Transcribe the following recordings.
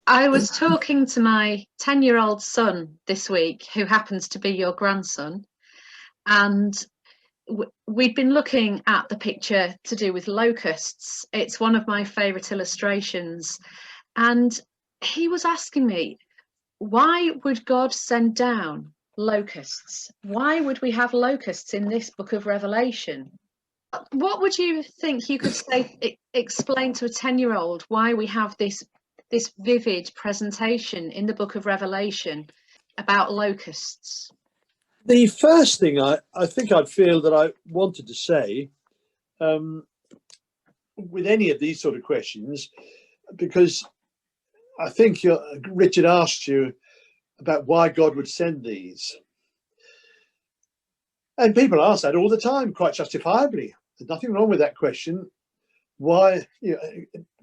I was talking to my 10-year-old son this week, who happens to be your grandson, and we'd been looking at the picture to do with locusts. It's one of my favourite illustrations. And he was asking me, why would God send down locusts? Why would we have locusts in this book of Revelation? What would you think you could say, explain to a 10-year-old why we have this vivid presentation in the book of Revelation about locusts? The first thing I think I'd feel that I wanted to say with any of these sort of questions, because I think Richard asked you about why God would send these. And people ask that all the time, quite justifiably. There's nothing wrong with that question. Why,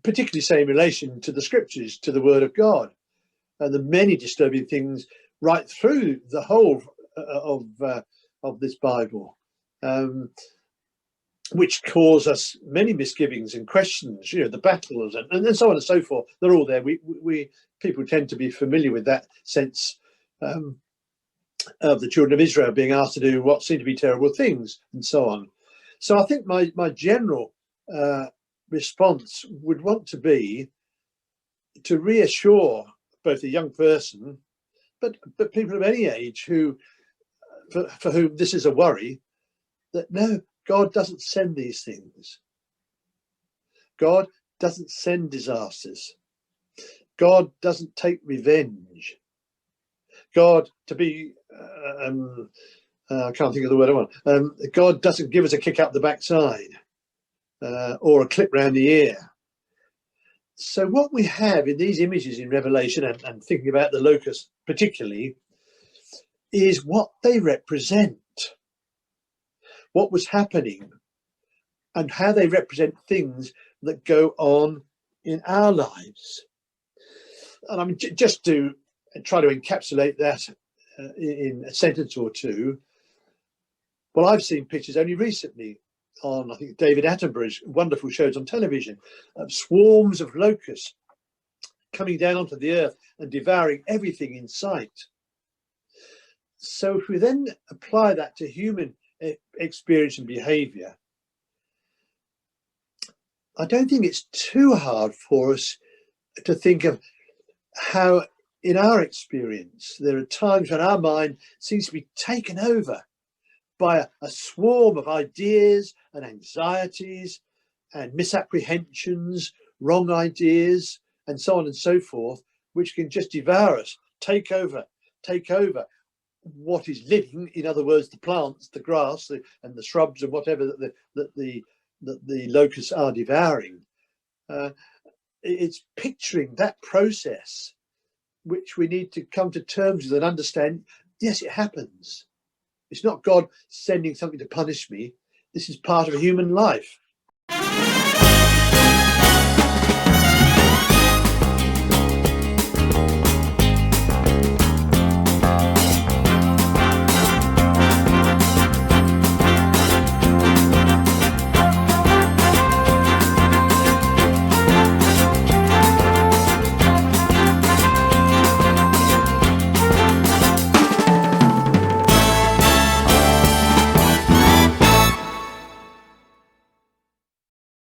particularly say in relation to the scriptures, to the word of God, and the many disturbing things right through the whole of this Bible, which cause us many misgivings and questions. The battles and so on and so forth. They're all there. We people tend to be familiar with that sense of the children of Israel being asked to do what seem to be terrible things and so on. So I think my general response would want to be to reassure both the young person, but people of any age who, for whom this is a worry, that no, God doesn't send these things. God doesn't send disasters. God doesn't take revenge. God, to be, I can't think of the word I want. God doesn't give us a kick up the backside or a clip round the ear. So what we have in these images in Revelation, and thinking about the locusts particularly, is what they represent, what was happening, and how they represent things that go on in our lives. And I mean, just to try to encapsulate that in a sentence or two, well, I've seen pictures only recently on, I think, David Attenborough's wonderful shows on television, of swarms of locusts coming down onto the earth and devouring everything in sight. So if we then apply that to human experience and behaviour, I don't think it's too hard for us to think of how, in our experience, there are times when our mind seems to be taken over by a swarm of ideas and anxieties and misapprehensions, wrong ideas, and so on and so forth, which can just devour us, take over what is living. In other words, the plants, the grass, and the shrubs and whatever that the locusts are devouring. It's picturing that process, which we need to come to terms with and understand. Yes, it happens. It's not God sending something to punish me. This is part of a human life.